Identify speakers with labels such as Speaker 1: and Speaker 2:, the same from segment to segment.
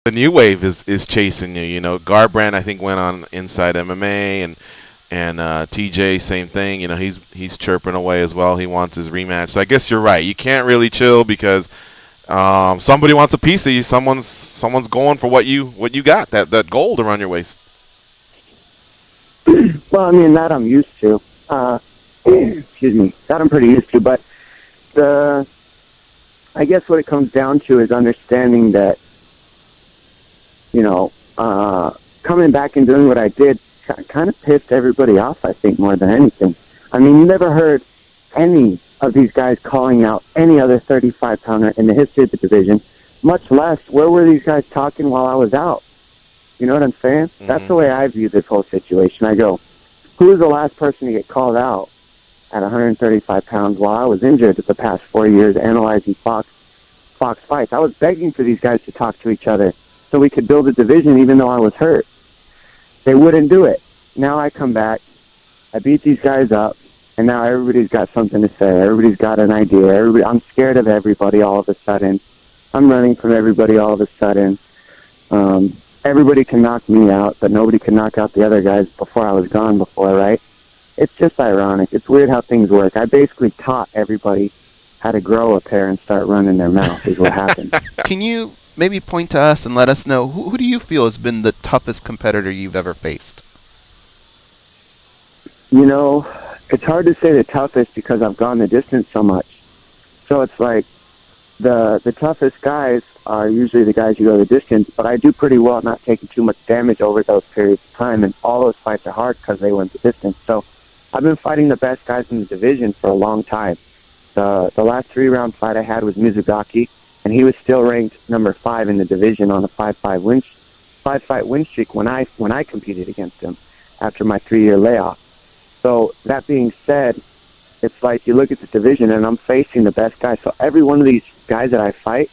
Speaker 1: The new wave is chasing you. You know, Garbrandt I think went on Inside MMA, and TJ same thing. You know, he's chirping away as well. He wants his rematch. So I guess you're right. You can't really chill because somebody wants a piece of you. Someone's going for what you got, that gold around your waist.
Speaker 2: Well, I mean, that I'm used to. Excuse me. That I'm pretty used to. But I guess what it comes down to is understanding that, you know, coming back and doing what I did kind of pissed everybody off, I think, more than anything. I mean, you never heard any of these guys calling out any other 35-pounder in the history of the division, much less where were these guys talking while I was out. You know what I'm saying? Mm-hmm. That's the way I view this whole situation. I go, who was the last person to get called out at 135 pounds while I was injured the past 4 years analyzing Fox fights? I was begging for these guys to talk to each other so we could build a division even though I was hurt. They wouldn't do it. Now I come back, I beat these guys up, and now everybody's got something to say. Everybody's got an idea. I'm scared of everybody all of a sudden. I'm running from everybody all of a sudden. Everybody can knock me out, but nobody can knock out the other guys before I was gone before, right? It's just ironic. It's weird how things work. I basically taught everybody how to grow a pair and start running their mouth is what happened.
Speaker 3: Can you maybe point to us and let us know, who do you feel has been the toughest competitor you've ever faced?
Speaker 2: You know, it's hard to say the toughest because I've gone the distance so much. So it's like the toughest guys are usually the guys who go the distance, but I do pretty well not taking too much damage over those periods of time, and all those fights are hard because they went the distance. So I've been fighting the best guys in the division for a long time. The last 3-round fight I had was Mizugaki, and he was still ranked number 5 in the division on a 5-fight win streak when I competed against him after my 3-year layoff. So that being said, it's like you look at the division and I'm facing the best guy. So every one of these guys that I fight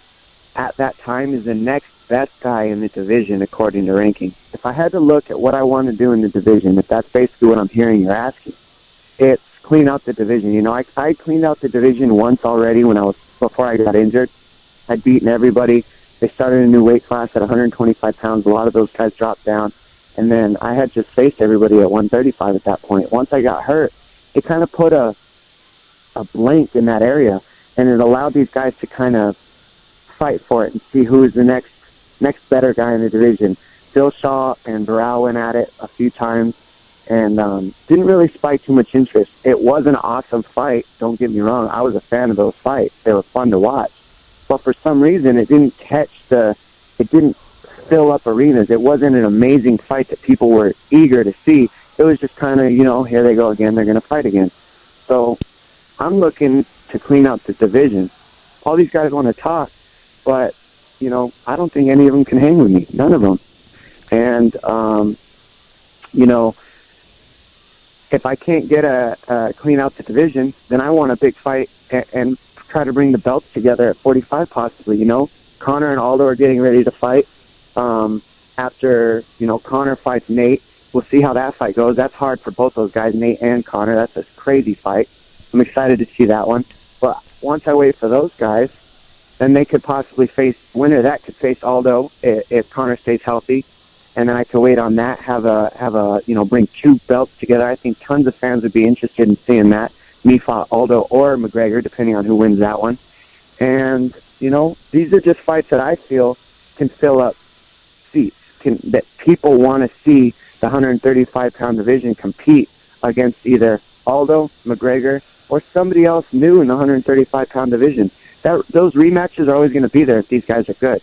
Speaker 2: at that time is the next best guy in the division according to ranking. If I had to look at what I want to do in the division, if that's basically what I'm hearing you're asking, it's clean out the division. You know, I cleaned out the division once already before I got injured. I'd beaten everybody. They started a new weight class at 125 pounds. A lot of those guys dropped down. And then I had just faced everybody at 135 at that point. Once I got hurt, it kind of put a blank in that area, and it allowed these guys to kind of fight for it and see who is the next better guy in the division. Phil Shaw and Barao went at it a few times and didn't really spike too much interest. It was an awesome fight, don't get me wrong. I was a fan of those fights. They were fun to watch. But for some reason, it didn't fill up arenas. It wasn't an amazing fight that people were eager to see. It was just kind of, here they go again. They're going to fight again. So I'm looking to clean out the division. All these guys want to talk, but, I don't think any of them can hang with me. None of them. And, if I can't get clean out the division, then I want a big fight and try to bring the belts together at 45 possibly, Conor and Aldo are getting ready to fight. After, Conor fights Nate, we'll see how that fight goes. That's hard for both those guys, Nate and Conor. That's a crazy fight. I'm excited to see that one. But once I wait for those guys, then they could possibly winner that could face Aldo if Conor stays healthy. And then I could wait on that, have a bring 2 belts together. I think tons of fans would be interested in seeing that. Me fought Aldo or McGregor, depending on who wins that one. And, these are just fights that I feel can fill up seats, that people want to see the 135-pound division compete against either Aldo, McGregor, or somebody else new in the 135-pound division. Those rematches are always going to be there if these guys are good.